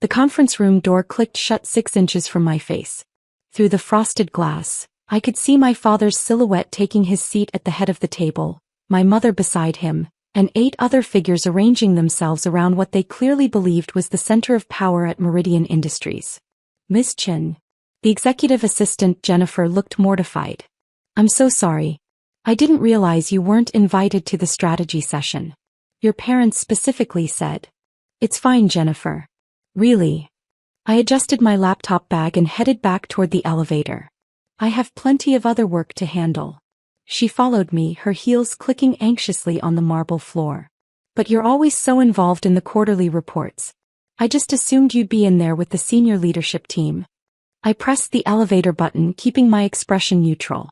The conference room door clicked shut 6 inches from my face. Through the frosted glass, I could see my father's silhouette taking his seat at the head of the table, my mother beside him, and 8 other figures arranging themselves around what they clearly believed was the center of power at Meridian Industries. Miss Chin. The executive assistant Jennifer looked mortified. I'm so sorry. I didn't realize you weren't invited to the strategy session. Your parents specifically said. It's fine, Jennifer. Really? I adjusted my laptop bag and headed back toward the elevator. I have plenty of other work to handle. She followed me, her heels clicking anxiously on the marble floor. But you're always so involved in the quarterly reports. I just assumed you'd be in there with the senior leadership team. I pressed the elevator button, keeping my expression neutral.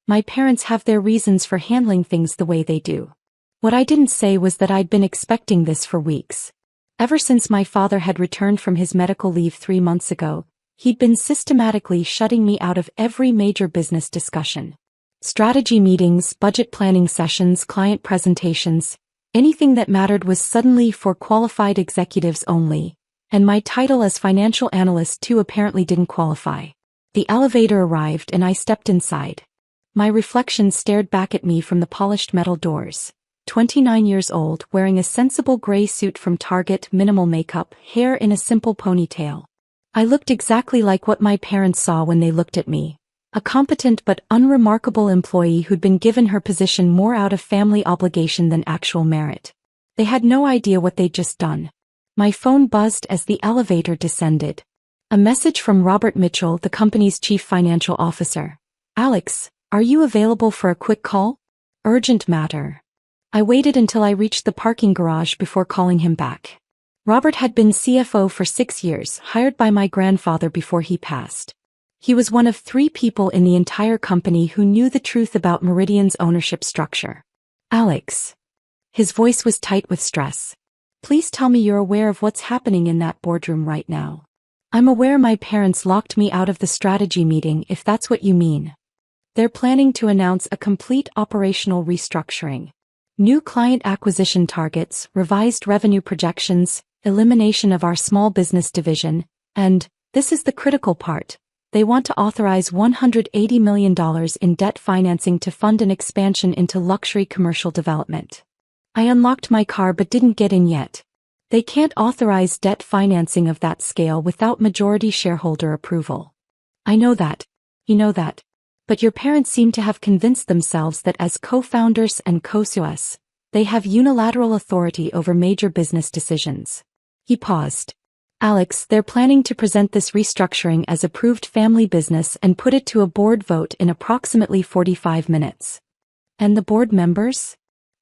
My parents have their reasons for handling things the way they do. What I didn't say was that I'd been expecting this for weeks. Ever since my father had returned from his medical leave 3 months ago, he'd been systematically shutting me out of every major business discussion. Strategy meetings, budget planning sessions, client presentations, anything that mattered was suddenly for qualified executives only, and my title as financial analyst too apparently didn't qualify. The elevator arrived and I stepped inside. My reflection stared back at me from the polished metal doors. 29 years old, wearing a sensible gray suit from Target, minimal makeup, hair in a simple ponytail. I looked exactly like what my parents saw when they looked at me. A competent but unremarkable employee who'd been given her position more out of family obligation than actual merit. They had no idea what they'd just done. My phone buzzed as the elevator descended. A message from Robert Mitchell, the company's chief financial officer. Alex, are you available for a quick call? Urgent matter. I waited until I reached the parking garage before calling him back. Robert had been CFO for 6 years, hired by my grandfather before he passed. He was one of 3 people in the entire company who knew the truth about Meridian's ownership structure. Alex. His voice was tight with stress. Please tell me you're aware of what's happening in that boardroom right now. I'm aware my parents locked me out of the strategy meeting, if that's what you mean. They're planning to announce a complete operational restructuring. New client acquisition targets, revised revenue projections, elimination of our small business division, and, this is the critical part, they want to authorize $180 million in debt financing to fund an expansion into luxury commercial development. I unlocked my car but didn't get in yet. They can't authorize debt financing of that scale without majority shareholder approval. I know that. You know that. But your parents seem to have convinced themselves that as co-founders and co-CEOs, they have unilateral authority over major business decisions. He paused. Alex, they're planning to present this restructuring as approved family business and put it to a board vote in approximately 45 minutes. And the board members?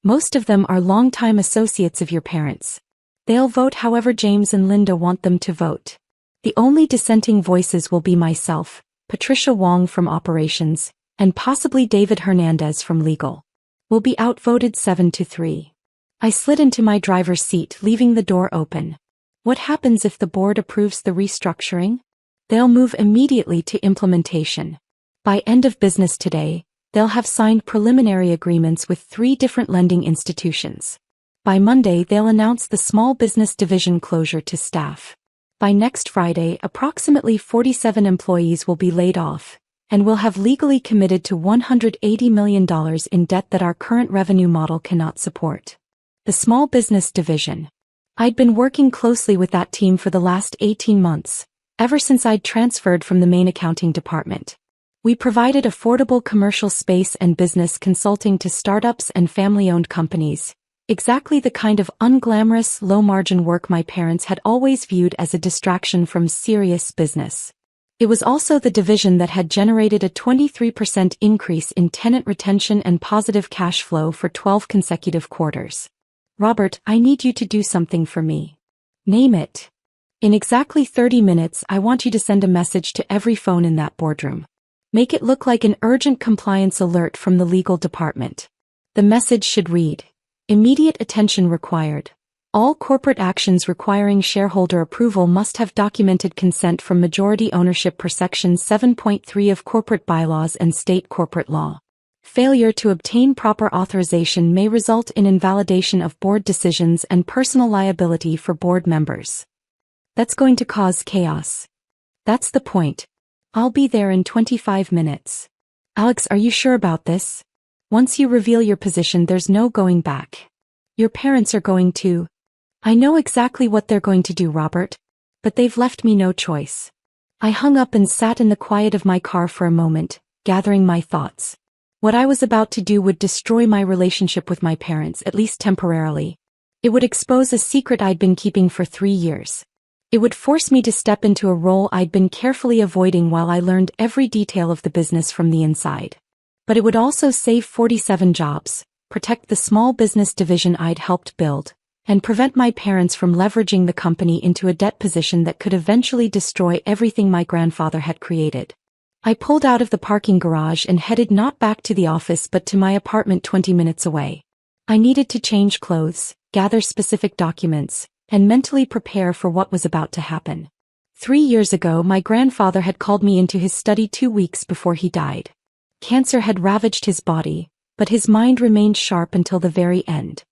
Most of them are longtime associates of your parents. They'll vote however James and Linda want them to vote. The only dissenting voices will be myself, Patricia Wong from Operations, and possibly David Hernandez from Legal. We'll be outvoted 7-3. I slid into my driver's seat, leaving the door open. What happens if the board approves the restructuring? They'll move immediately to implementation. By end of business today, they'll have signed preliminary agreements with 3 different lending institutions. By Monday, they'll announce the small business division closure to staff. By next Friday, approximately 47 employees will be laid off, and we'll have legally committed to $180 million in debt that our current revenue model cannot support. The small business division. I'd been working closely with that team for the last 18 months, ever since I'd transferred from the main accounting department. We provided affordable commercial space and business consulting to startups and family-owned companies, exactly the kind of unglamorous, low-margin work my parents had always viewed as a distraction from serious business. It was also the division that had generated a 23% increase in tenant retention and positive cash flow for 12 consecutive quarters. Robert, I need you to do something for me. Name it. In exactly 30 minutes, I want you to send a message to every phone in that boardroom. Make it look like an urgent compliance alert from the legal department. The message should read, immediate attention required. All corporate actions requiring shareholder approval must have documented consent from majority ownership per Section 7.3 of corporate bylaws and state corporate law. Failure to obtain proper authorization may result in invalidation of board decisions and personal liability for board members. That's going to cause chaos. That's the point. I'll be there in 25 minutes. Alex, are you sure about this? Once you reveal your position, there's no going back. Your parents are going to. I know exactly what they're going to do, Robert. But they've left me no choice. I hung up and sat in the quiet of my car for a moment, gathering my thoughts. What I was about to do would destroy my relationship with my parents, at least temporarily. It would expose a secret I'd been keeping for 3 years. It would force me to step into a role I'd been carefully avoiding while I learned every detail of the business from the inside. But it would also save 47 jobs, protect the small business division I'd helped build, and prevent my parents from leveraging the company into a debt position that could eventually destroy everything my grandfather had created. I pulled out of the parking garage and headed not back to the office but to my apartment 20 minutes away. I needed to change clothes, gather specific documents, and mentally prepare for what was about to happen. 3 years ago, my grandfather had called me into his study 2 weeks before he died. Cancer had ravaged his body, but his mind remained sharp until the very end.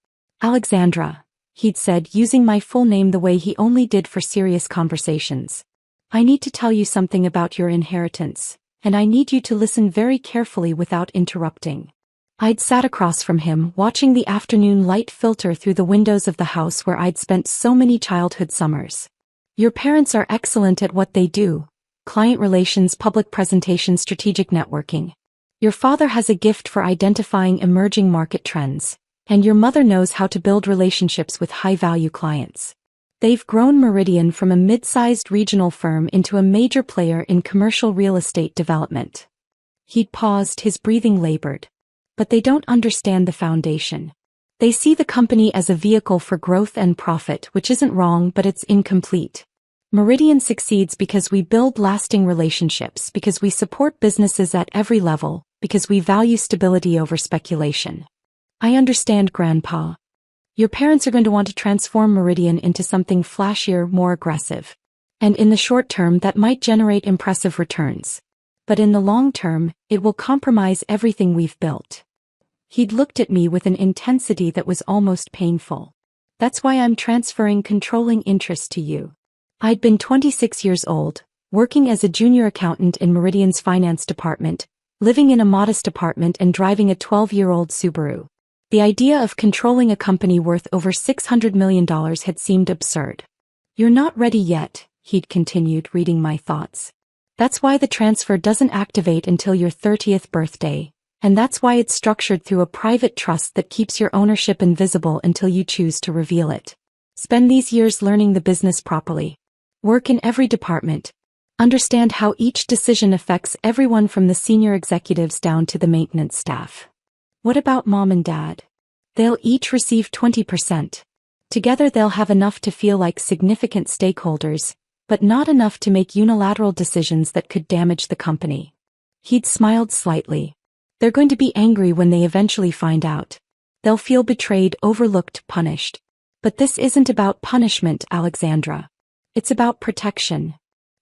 Alexandra, he'd said, using my full name the way he only did for serious conversations. I need to tell you something about your inheritance, and I need you to listen very carefully without interrupting. I'd sat across from him, watching the afternoon light filter through the windows of the house where I'd spent so many childhood summers. Your parents are excellent at what they do: client relations, public presentation, strategic networking. Your father has a gift for identifying emerging market trends, and your mother knows how to build relationships with high-value clients. They've grown Meridian from a mid-sized regional firm into a major player in commercial real estate development. He'd paused, his breathing labored. But they don't understand the foundation. They see the company as a vehicle for growth and profit, which isn't wrong, but it's incomplete. Meridian succeeds because we build lasting relationships, because we support businesses at every level, because we value stability over speculation. I understand, Grandpa. Your parents are going to want to transform Meridian into something flashier, more aggressive. And in the short term, that might generate impressive returns. But in the long term, it will compromise everything we've built. He'd looked at me with an intensity that was almost painful. That's why I'm transferring controlling interest to you. I'd been 26 years old, working as a junior accountant in Meridian's finance department, living in a modest apartment and driving a 12-year-old Subaru. The idea of controlling a company worth over $600 million had seemed absurd. You're not ready yet, he'd continued, reading my thoughts. That's why the transfer doesn't activate until your 30th birthday, and that's why it's structured through a private trust that keeps your ownership invisible until you choose to reveal it. Spend these years learning the business properly. Work in every department. Understand how each decision affects everyone from the senior executives down to the maintenance staff. What about Mom and Dad? They'll each receive 20%. Together they'll have enough to feel like significant stakeholders, but not enough to make unilateral decisions that could damage the company. He'd smiled slightly. They're going to be angry when they eventually find out. They'll feel betrayed, overlooked, punished. But this isn't about punishment, Alexandra. It's about protection.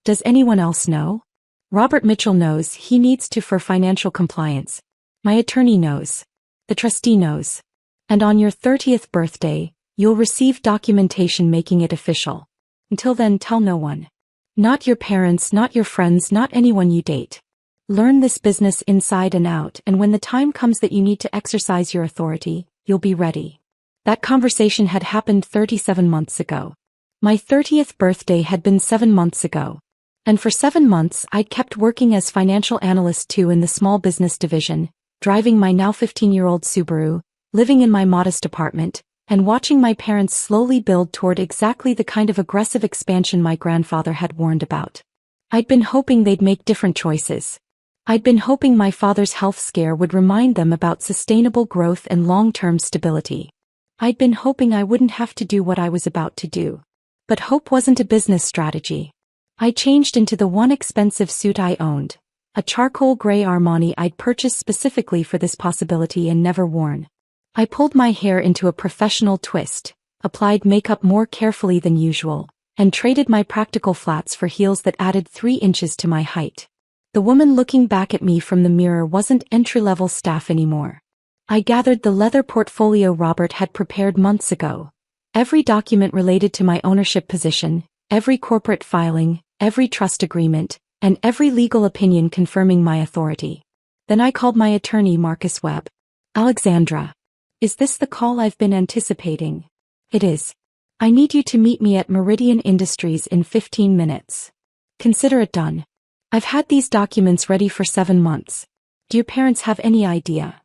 Does anyone else know? Robert Mitchell knows. He needs to for financial compliance. My attorney knows. The trustee knows. And on your 30th birthday, you'll receive documentation making it official. Until then, tell no one. Not your parents, not your friends, not anyone you date. Learn this business inside and out, and when the time comes that you need to exercise your authority, you'll be ready. That conversation had happened 37 months ago. My 30th birthday had been 7 months ago. And for 7 months I'd kept working as financial analyst too in the small business division, driving my now 15-year-old Subaru, living in my modest apartment, and watching my parents slowly build toward exactly the kind of aggressive expansion my grandfather had warned about. I'd been hoping they'd make different choices. I'd been hoping my father's health scare would remind them about sustainable growth and long-term stability. I'd been hoping I wouldn't have to do what I was about to do. But hope wasn't a business strategy. I changed into the one expensive suit I owned, a charcoal gray Armani I'd purchased specifically for this possibility and never worn. I pulled my hair into a professional twist, applied makeup more carefully than usual, and traded my practical flats for heels that added 3 inches to my height. The woman looking back at me from the mirror wasn't entry-level staff anymore. I gathered the leather portfolio Robert had prepared months ago. Every document related to my ownership position, every corporate filing, every trust agreement, and every legal opinion confirming my authority. Then I called my attorney, Marcus Webb. Alexandra. Is this the call I've been anticipating? It is. I need you to meet me at Meridian Industries in 15 minutes. Consider it done. I've had these documents ready for 7 months. Do your parents have any idea?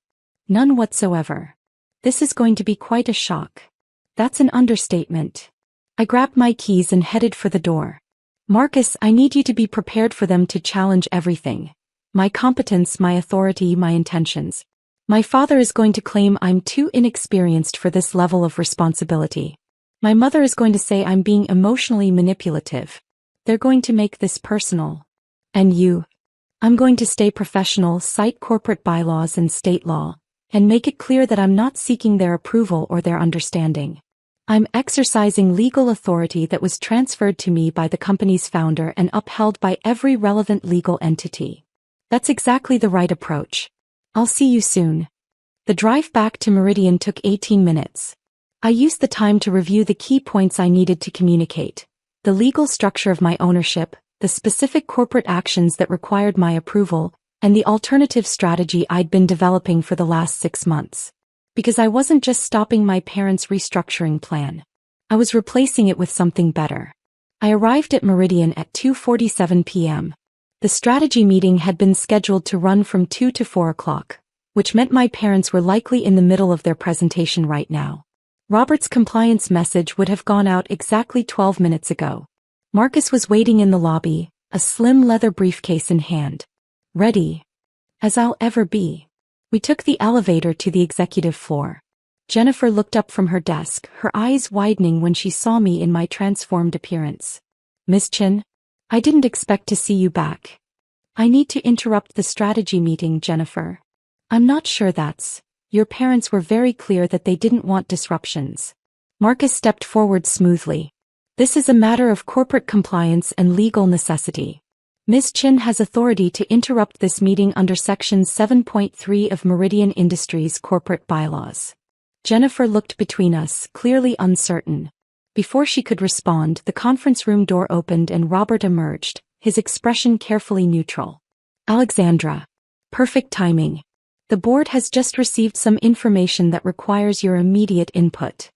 None whatsoever. This is going to be quite a shock. That's an understatement. I grabbed my keys and headed for the door. Marcus, I need you to be prepared for them to challenge everything. My competence, my authority, my intentions. My father is going to claim I'm too inexperienced for this level of responsibility. My mother is going to say I'm being emotionally manipulative. They're going to make this personal. And you? I'm going to stay professional, cite corporate bylaws and state law, and make it clear that I'm not seeking their approval or their understanding. I'm exercising legal authority that was transferred to me by the company's founder and upheld by every relevant legal entity. That's exactly the right approach. I'll see you soon. The drive back to Meridian took 18 minutes. I used the time to review the key points I needed to communicate: the legal structure of my ownership, the specific corporate actions that required my approval, and the alternative strategy I'd been developing for the last 6 months. Because I wasn't just stopping my parents' restructuring plan. I was replacing it with something better. I arrived at Meridian at 2:47 p.m. The strategy meeting had been scheduled to run from 2 to 4 o'clock, which meant my parents were likely in the middle of their presentation right now. Robert's compliance message would have gone out exactly 12 minutes ago. Marcus was waiting in the lobby, a slim leather briefcase in hand. Ready as I'll ever be. We took the elevator to the executive floor. Jennifer looked up from her desk, her eyes widening when she saw me in my transformed appearance. Miss Chin? I didn't expect to see you back. I need to interrupt the strategy meeting, Jennifer. I'm not sure that's. Your parents were very clear that they didn't want disruptions. Marcus stepped forward smoothly. This is a matter of corporate compliance and legal necessity. Ms. Chin has authority to interrupt this meeting under Section 7.3 of Meridian Industries corporate bylaws. Jennifer looked between us, clearly uncertain. Before she could respond, the conference room door opened and Robert emerged, his expression carefully neutral. Alexandra. Perfect timing. The board has just received some information that requires your immediate input.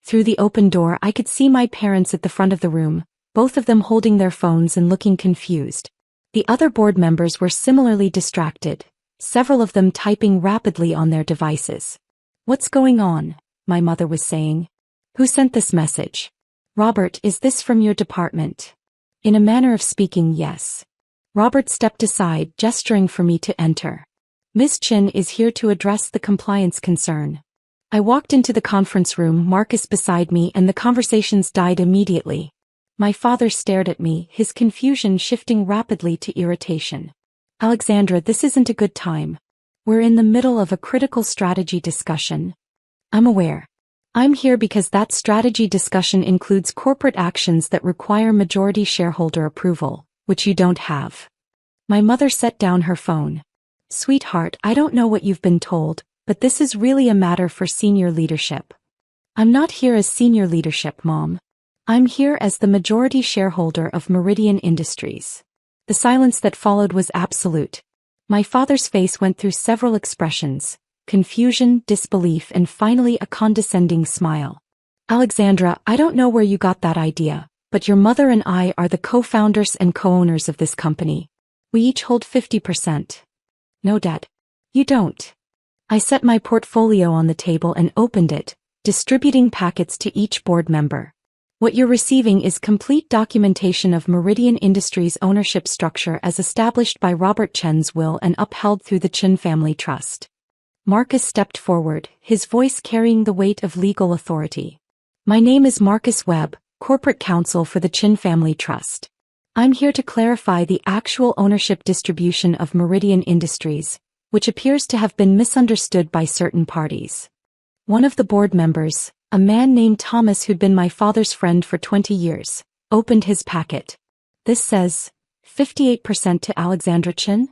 Through the open door I could see my parents at the front of the room, both of them holding their phones and looking confused. The other board members were similarly distracted, several of them typing rapidly on their devices. What's going on? My mother was saying. Who sent this message? Robert, is this from your department? In a manner of speaking, yes. Robert stepped aside, gesturing for me to enter. Ms. Chin is here to address the compliance concern. I walked into the conference room, Marcus beside me, and the conversations died immediately. My father stared at me, his confusion shifting rapidly to irritation. Alexandra, this isn't a good time. We're in the middle of a critical strategy discussion. I'm aware. I'm here because that strategy discussion includes corporate actions that require majority shareholder approval, which you don't have. My mother set down her phone. Sweetheart, I don't know what you've been told, but this is really a matter for senior leadership. I'm not here as senior leadership, Mom. I'm here as the majority shareholder of Meridian Industries. The silence that followed was absolute. My father's face went through several expressions: confusion, disbelief, and finally a condescending smile. Alexandra, I don't know where you got that idea, but your mother and I are the co-founders and co-owners of this company. We each hold 50%. No, Dad. You don't. I set my portfolio on the table and opened it, distributing packets to each board member. What you're receiving is complete documentation of Meridian Industries' ownership structure as established by Robert Chen's will and upheld through the Chen Family Trust. Marcus stepped forward, his voice carrying the weight of legal authority. My name is Marcus Webb, Corporate Counsel for the Chen Family Trust. I'm here to clarify the actual ownership distribution of Meridian Industries, which appears to have been misunderstood by certain parties. One of the board members, a man named Thomas who'd been my father's friend for 20 years, opened his packet. This says, 58% to Alexandra Chin?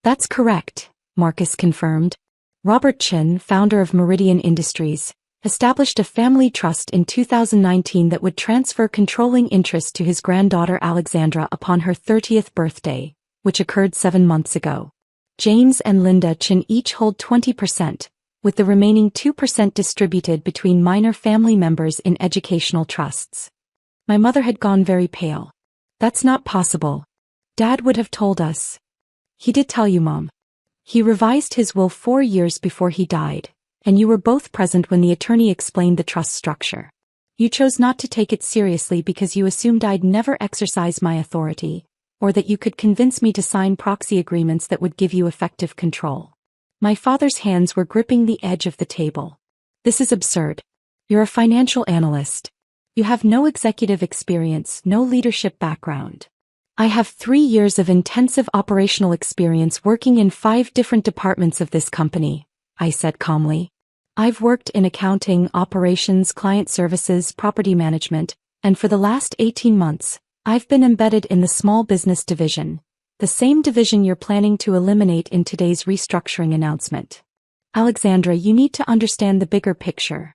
That's correct, Marcus confirmed. Robert Chin, founder of Meridian Industries, established a family trust in 2019 that would transfer controlling interest to his granddaughter Alexandra upon her 30th birthday, which occurred 7 months ago. James and Linda Chin each hold 20%, with the remaining 2% distributed between minor family members in educational trusts. My mother had gone very pale. That's not possible. Dad would have told us. He did tell you, Mom. He revised his will 4 years before he died, and you were both present when the attorney explained the trust structure. You chose not to take it seriously because you assumed I'd never exercise my authority, or that you could convince me to sign proxy agreements that would give you effective control. My father's hands were gripping the edge of the table. This is absurd. You're a financial analyst. You have no executive experience, no leadership background. I have 3 years of intensive operational experience working in 5 different departments of this company, I said calmly. I've worked in accounting, operations, client services, property management, and for the last 18 months, I've been embedded in the small business division, the same division you're planning to eliminate in today's restructuring announcement. Alexandra, you need to understand the bigger picture.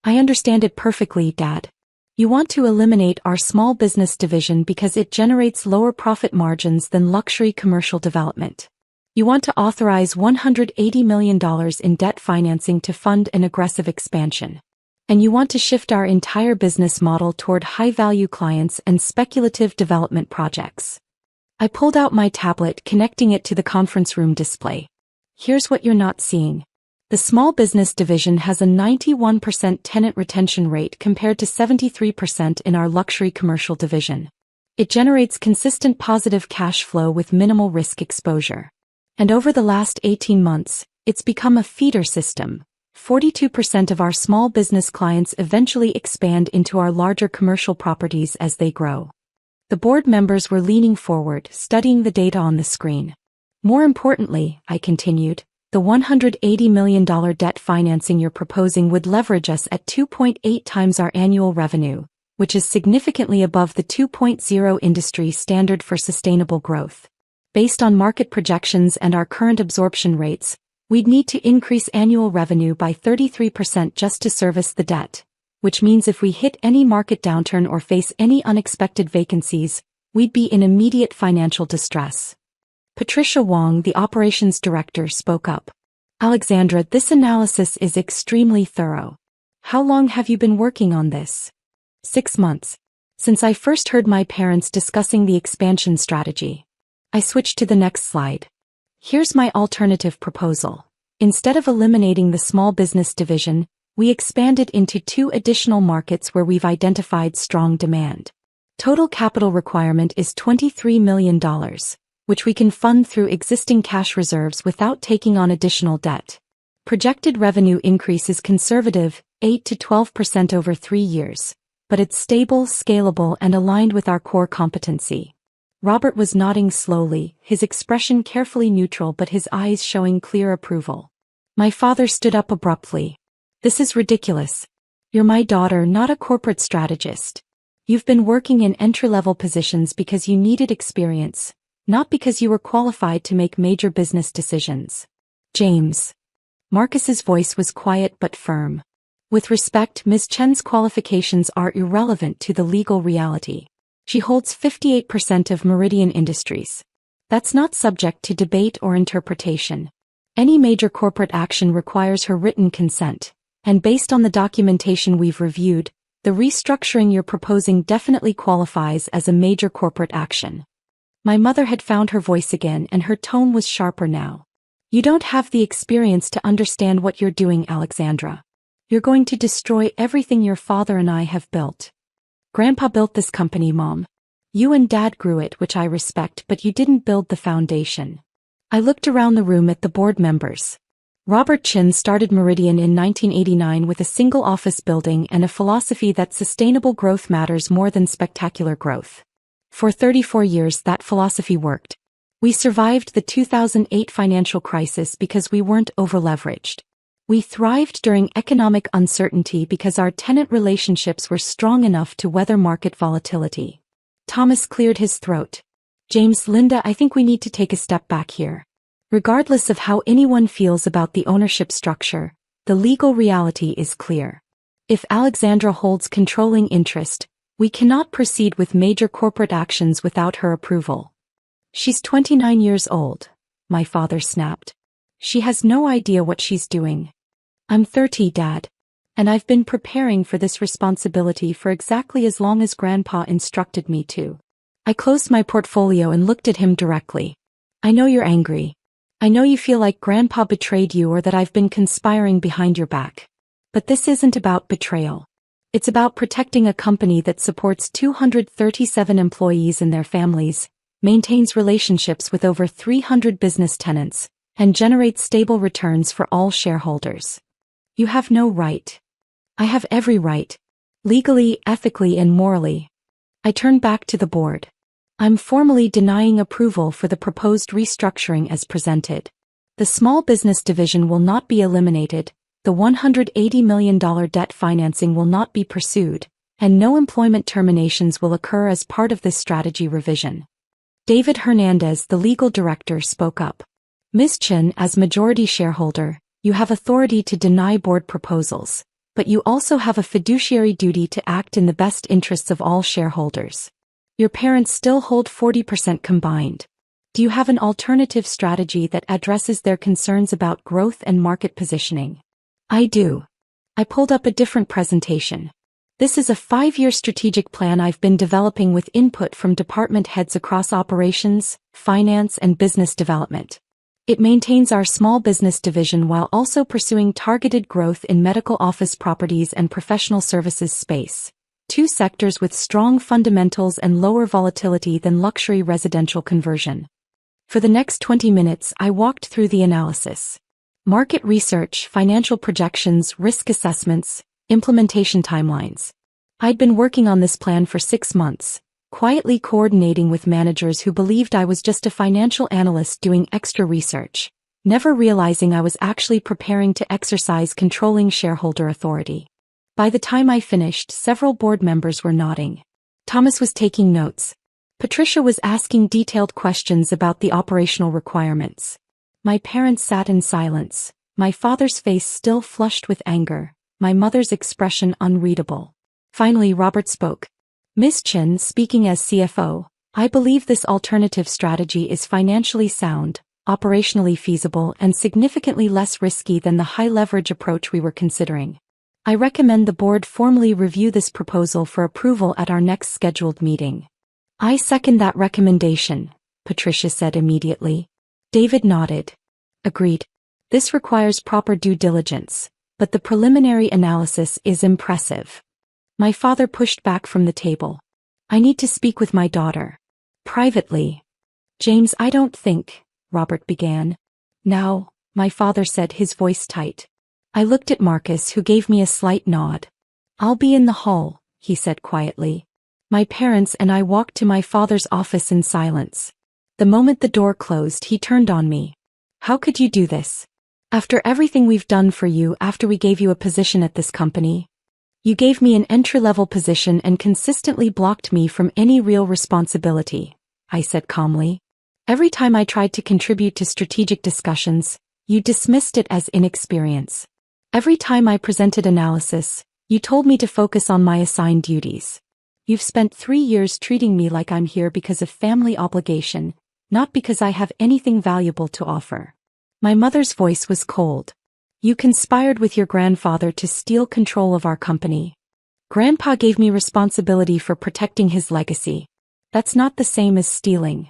I understand it perfectly, Dad. You want to eliminate our small business division because it generates lower profit margins than luxury commercial development. You want to authorize $180 million in debt financing to fund an aggressive expansion. And you want to shift our entire business model toward high-value clients and speculative development projects. I pulled out my tablet, connecting it to the conference room display. Here's what you're not seeing. The small business division has a 91% tenant retention rate compared to 73% in our luxury commercial division. It generates consistent positive cash flow with minimal risk exposure. And over the last 18 months, it's become a feeder system. 42% of our small business clients eventually expand into our larger commercial properties as they grow. The board members were leaning forward, studying the data on the screen. More importantly, I continued, the $180 million debt financing you're proposing would leverage us at 2.8 times our annual revenue, which is significantly above the 2.0 industry standard for sustainable growth. Based on market projections and our current absorption rates, we'd need to increase annual revenue by 33% just to service the debt, which means if we hit any market downturn or face any unexpected vacancies, we'd be in immediate financial distress. Patricia Wong, the operations director, spoke up. Alexandra, this analysis is extremely thorough. How long have you been working on this? 6 months. Since I first heard my parents discussing the expansion strategy. I switched to the next slide. Here's my alternative proposal. Instead of eliminating the small business division, we expanded into 2 additional markets where we've identified strong demand. Total capital requirement is $23 million, which we can fund through existing cash reserves without taking on additional debt. Projected revenue increase is conservative, 8 to 12% over 3 years, but it's stable, scalable, and aligned with our core competency. Robert was nodding slowly, his expression carefully neutral but his eyes showing clear approval. My father stood up abruptly. This is ridiculous. You're my daughter, not a corporate strategist. You've been working in entry-level positions because you needed experience, not because you were qualified to make major business decisions. James. Marcus's voice was quiet but firm. With respect, Ms. Chen's qualifications are irrelevant to the legal reality. She holds 58% of Meridian Industries. That's not subject to debate or interpretation. Any major corporate action requires her written consent, and based on the documentation we've reviewed, the restructuring you're proposing definitely qualifies as a major corporate action. My mother had found her voice again and her tone was sharper now. You don't have the experience to understand what you're doing, Alexandra. You're going to destroy everything your father and I have built. Grandpa built this company, Mom. You and Dad grew it, which I respect, but you didn't build the foundation. I looked around the room at the board members. Robert Chin started Meridian in 1989 with a single office building and a philosophy that sustainable growth matters more than spectacular growth. For 34 years that philosophy worked. We survived the 2008 financial crisis because we weren't overleveraged. We thrived during economic uncertainty because our tenant relationships were strong enough to weather market volatility. Thomas cleared his throat. James, Linda, I think we need to take a step back here. Regardless of how anyone feels about the ownership structure, the legal reality is clear. If Alexandra holds controlling interest, we cannot proceed with major corporate actions without her approval. She's 29 years old, my father snapped. She has no idea what she's doing. I'm 30, Dad. And I've been preparing for this responsibility for exactly as long as Grandpa instructed me to. I closed my portfolio and looked at him directly. I know you're angry. I know you feel like Grandpa betrayed you or that I've been conspiring behind your back. But this isn't about betrayal. It's about protecting a company that supports 237 employees and their families, maintains relationships with over 300 business tenants, and generates stable returns for all shareholders. You have no right. I have every right. Legally, ethically, and morally. I turned back to the board. I'm formally denying approval for the proposed restructuring as presented. The small business division will not be eliminated, the $180 million debt financing will not be pursued, and no employment terminations will occur as part of this strategy revision. David Hernandez, the legal director, spoke up. Ms. Chen, as majority shareholder, you have authority to deny board proposals, but you also have a fiduciary duty to act in the best interests of all shareholders. Your parents still hold 40% combined. Do you have an alternative strategy that addresses their concerns about growth and market positioning? I do. I pulled up a different presentation. This is a 5-year strategic plan I've been developing with input from department heads across operations, finance, and business development. It maintains our small business division while also pursuing targeted growth in medical office properties and professional services space, 2 sectors with strong fundamentals and lower volatility than luxury residential conversion. For the next 20 minutes, I walked through the analysis. Market research, financial projections, risk assessments, implementation timelines. I'd been working on this plan for 6 months, quietly coordinating with managers who believed I was just a financial analyst doing extra research, never realizing I was actually preparing to exercise controlling shareholder authority. By the time I finished, several board members were nodding. Thomas was taking notes. Patricia was asking detailed questions about the operational requirements. My parents sat in silence, my father's face still flushed with anger, my mother's expression unreadable. Finally, Robert spoke. Ms. Chen, speaking as CFO, I believe this alternative strategy is financially sound, operationally feasible, and significantly less risky than the high-leverage approach we were considering. I recommend the board formally review this proposal for approval at our next scheduled meeting. I second that recommendation, Patricia said immediately. David nodded. Agreed. This requires proper due diligence, but the preliminary analysis is impressive. My father pushed back from the table. I need to speak with my daughter. Privately. James, I don't think, Robert began. Now, my father said, his voice tight. I looked at Marcus, who gave me a slight nod. I'll be in the hall, he said quietly. My parents and I walked to my father's office in silence. The moment the door closed, he turned on me. How could you do this? After everything we've done for you, after we gave you a position at this company? You gave me an entry-level position and consistently blocked me from any real responsibility, I said calmly. Every time I tried to contribute to strategic discussions, you dismissed it as inexperience. Every time I presented analysis, you told me to focus on my assigned duties. You've spent 3 years treating me like I'm here because of family obligation, not because I have anything valuable to offer. My mother's voice was cold. You conspired with your grandfather to steal control of our company. Grandpa gave me responsibility for protecting his legacy. That's not the same as stealing.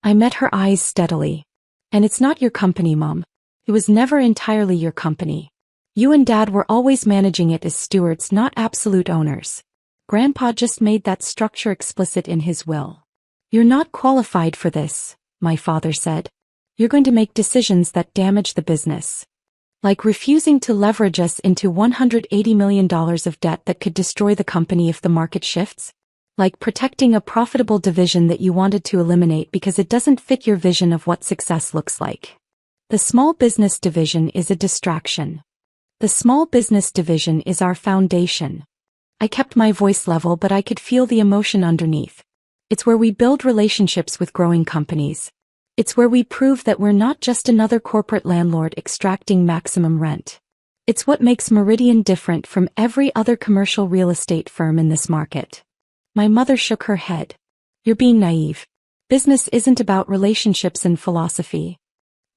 I met her eyes steadily. And it's not your company, Mom. It was never entirely your company. You and Dad were always managing it as stewards, not absolute owners. Grandpa just made that structure explicit in his will. You're not qualified for this, my father said. You're going to make decisions that damage the business. Like refusing to leverage us into $180 million of debt that could destroy the company if the market shifts. Like protecting a profitable division that you wanted to eliminate because it doesn't fit your vision of what success looks like. The small business division is a distraction. The small business division is our foundation. I kept my voice level, but I could feel the emotion underneath. It's where we build relationships with growing companies. It's where we prove that we're not just another corporate landlord extracting maximum rent. It's what makes Meridian different from every other commercial real estate firm in this market. My mother shook her head. You're being naive. Business isn't about relationships and philosophy.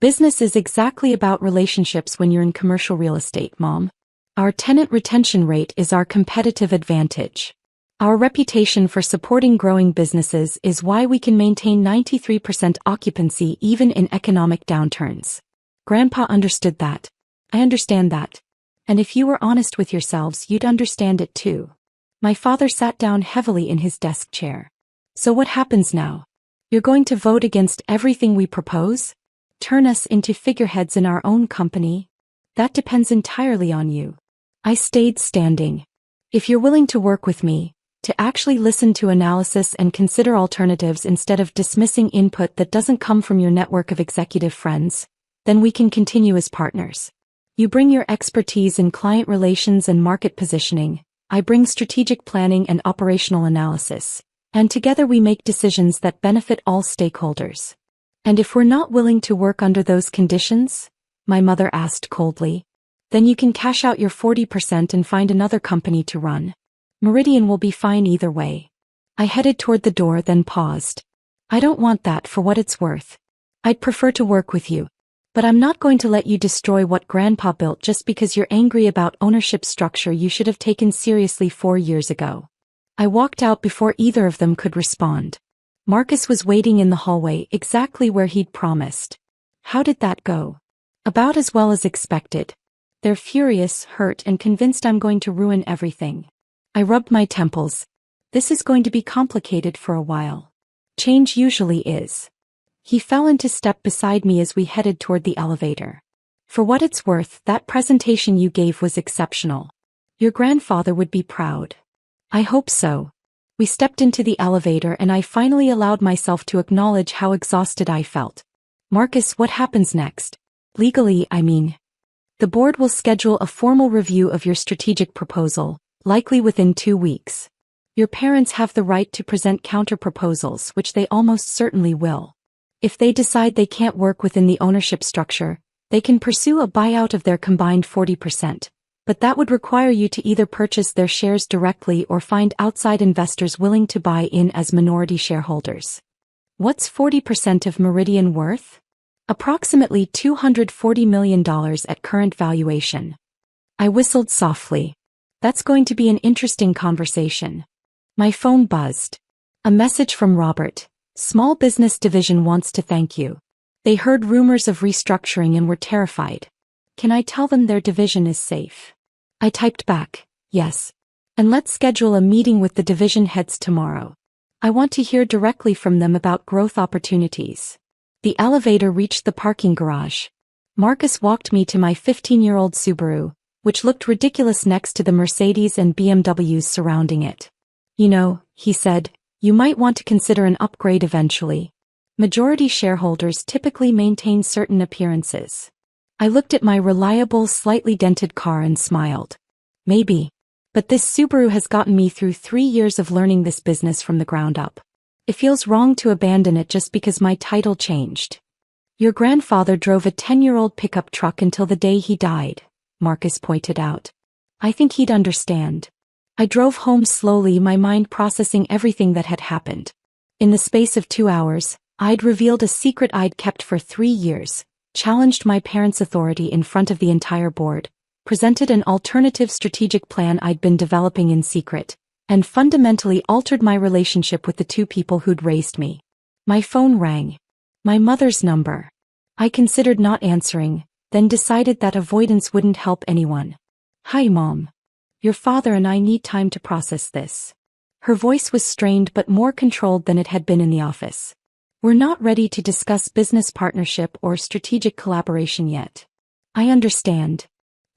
Business is exactly about relationships when you're in commercial real estate, Mom. Our tenant retention rate is our competitive advantage. Our reputation for supporting growing businesses is why we can maintain 93% occupancy even in economic downturns. Grandpa understood that. I understand that. And if you were honest with yourselves, you'd understand it too. My father sat down heavily in his desk chair. So what happens now? You're going to vote against everything we propose? Turn us into figureheads in our own company? That depends entirely on you. I stayed standing. If you're willing to work with me, to actually listen to analysis and consider alternatives instead of dismissing input that doesn't come from your network of executive friends, then we can continue as partners. You bring your expertise in client relations and market positioning, I bring strategic planning and operational analysis, and together we make decisions that benefit all stakeholders. And if we're not willing to work under those conditions? My mother asked coldly. Then you can cash out your 40% and find another company to run. Meridian will be fine either way. I headed toward the door, then paused. I don't want that for what it's worth. I'd prefer to work with you. But I'm not going to let you destroy what Grandpa built just because you're angry about ownership structure you should have taken seriously 4 years ago. I walked out before either of them could respond. Marcus was waiting in the hallway exactly where he'd promised. How did that go? About as well as expected. They're furious, hurt, and convinced I'm going to ruin everything. I rubbed my temples. This is going to be complicated for a while. Change usually is. He fell into step beside me as we headed toward the elevator. For what it's worth, that presentation you gave was exceptional. Your grandfather would be proud. I hope so. We stepped into the elevator and I finally allowed myself to acknowledge how exhausted I felt. Marcus, what happens next? Legally, I mean. The board will schedule a formal review of your strategic proposal, likely within 2 weeks. Your parents have the right to present counter-proposals, which they almost certainly will. If they decide they can't work within the ownership structure, they can pursue a buyout of their combined 40%, but that would require you to either purchase their shares directly or find outside investors willing to buy in as minority shareholders. What's 40% of Meridian worth? Approximately $240 million at current valuation. I whistled softly. That's going to be an interesting conversation. My phone buzzed. A message from Robert. Small Business Division wants to thank you. They heard rumors of restructuring and were terrified. Can I tell them their division is safe? I typed back, yes. And let's schedule a meeting with the division heads tomorrow. I want to hear directly from them about growth opportunities. The elevator reached the parking garage. Marcus walked me to my 15-year-old Subaru, which looked ridiculous next to the Mercedes and BMWs surrounding it. You know, he said, you might want to consider an upgrade eventually. Majority shareholders typically maintain certain appearances. I looked at my reliable, slightly dented car and smiled. Maybe. But this Subaru has gotten me through 3 years of learning this business from the ground up. It feels wrong to abandon it just because my title changed. Your grandfather drove a 10-year-old pickup truck until the day he died, Marcus pointed out. I think he'd understand. I drove home slowly, my mind processing everything that had happened. In the space of 2 hours, I'd revealed a secret I'd kept for 3 years, challenged my parents' authority in front of the entire board, presented an alternative strategic plan I'd been developing in secret, and fundamentally altered my relationship with the 2 people who'd raised me. My phone rang. My mother's number. I considered not answering, then decided that avoidance wouldn't help anyone. Hi, Mom. Your father and I need time to process this. Her voice was strained but more controlled than it had been in the office. We're not ready to discuss business partnership or strategic collaboration yet. I understand.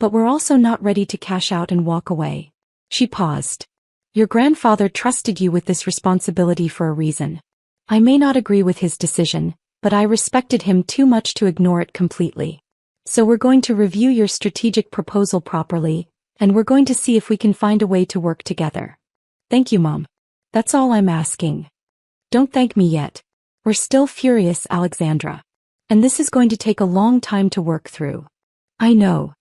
But we're also not ready to cash out and walk away. She paused. Your grandfather trusted you with this responsibility for a reason. I may not agree with his decision, but I respected him too much to ignore it completely. So we're going to review your strategic proposal properly, and we're going to see if we can find a way to work together. Thank you, Mom. That's all I'm asking. Don't thank me yet. We're still furious, Alexandra. And this is going to take a long time to work through. I know.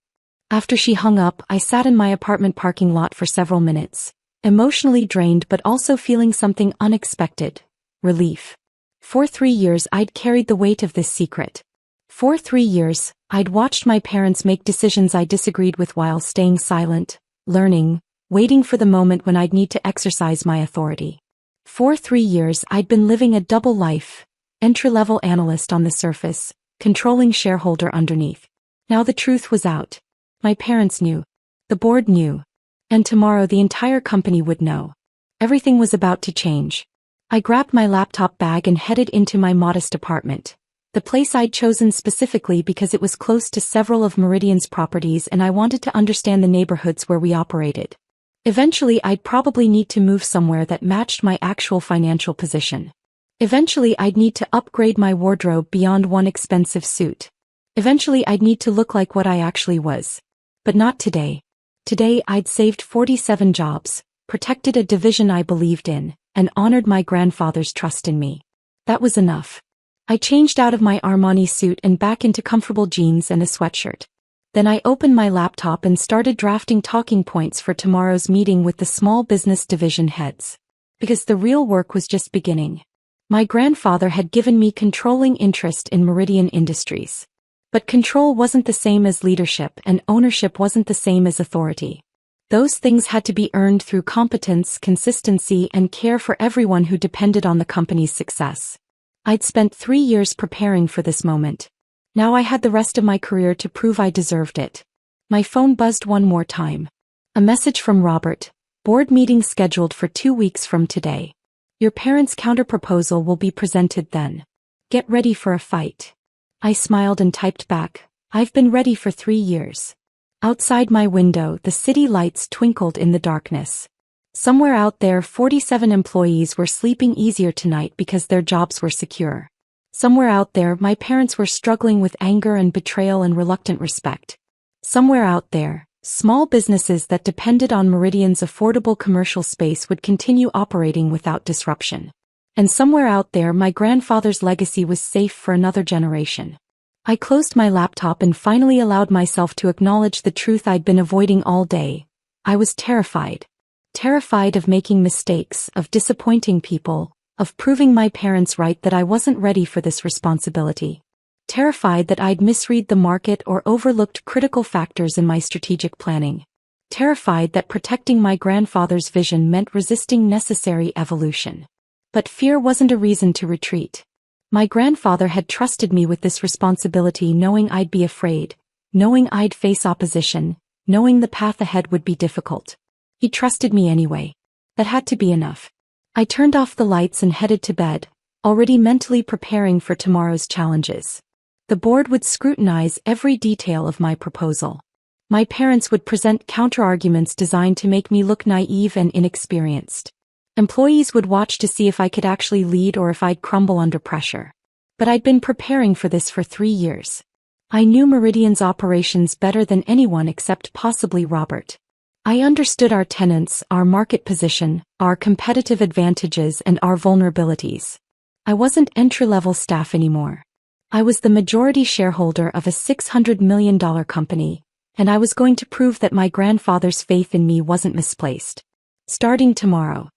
After she hung up, I sat in my apartment parking lot for several minutes, emotionally drained but also feeling something unexpected: relief. For 3 years I'd carried the weight of this secret. For 3 years, I'd watched my parents make decisions I disagreed with while staying silent, learning, waiting for the moment when I'd need to exercise my authority. For 3 years I'd been living a double life: entry-level analyst on the surface, controlling shareholder underneath. Now the truth was out. My parents knew. The board knew. And tomorrow the entire company would know. Everything was about to change. I grabbed my laptop bag and headed into my modest apartment, the place I'd chosen specifically because it was close to several of Meridian's properties and I wanted to understand the neighborhoods where we operated. Eventually I'd probably need to move somewhere that matched my actual financial position. Eventually I'd need to upgrade my wardrobe beyond one expensive suit. Eventually I'd need to look like what I actually was. But not today. Today I'd saved 47 jobs, protected a division I believed in, and honored my grandfather's trust in me. That was enough. I changed out of my Armani suit and back into comfortable jeans and a sweatshirt. Then I opened my laptop and started drafting talking points for tomorrow's meeting with the small business division heads. Because the real work was just beginning. My grandfather had given me controlling interest in Meridian Industries. But control wasn't the same as leadership and ownership wasn't the same as authority. Those things had to be earned through competence, consistency, and care for everyone who depended on the company's success. I'd spent 3 years preparing for this moment. Now I had the rest of my career to prove I deserved it. My phone buzzed one more time. A message from Robert: board meeting scheduled for 2 weeks from today. Your parents' counterproposal will be presented then. Get ready for a fight. I smiled and typed back, I've been ready for 3 years. Outside my window, the city lights twinkled in the darkness. Somewhere out there, 47 employees were sleeping easier tonight because their jobs were secure. Somewhere out there, my parents were struggling with anger and betrayal and reluctant respect. Somewhere out there, small businesses that depended on Meridian's affordable commercial space would continue operating without disruption. And somewhere out there, my grandfather's legacy was safe for another generation. I closed my laptop and finally allowed myself to acknowledge the truth I'd been avoiding all day. I was terrified. Terrified of making mistakes, of disappointing people, of proving my parents right that I wasn't ready for this responsibility. Terrified that I'd misread the market or overlooked critical factors in my strategic planning. Terrified that protecting my grandfather's vision meant resisting necessary evolution. But fear wasn't a reason to retreat. My grandfather had trusted me with this responsibility, knowing I'd be afraid, knowing I'd face opposition, knowing the path ahead would be difficult. He trusted me anyway. That had to be enough. I turned off the lights and headed to bed, already mentally preparing for tomorrow's challenges. The board would scrutinize every detail of my proposal. My parents would present counterarguments designed to make me look naive and inexperienced. Employees would watch to see if I could actually lead or if I'd crumble under pressure. But I'd been preparing for this for 3 years. I knew Meridian's operations better than anyone except possibly Robert. I understood our tenants, our market position, our competitive advantages, and our vulnerabilities. I wasn't entry-level staff anymore. I was the majority shareholder of a $600 million company, and I was going to prove that my grandfather's faith in me wasn't misplaced. Starting tomorrow,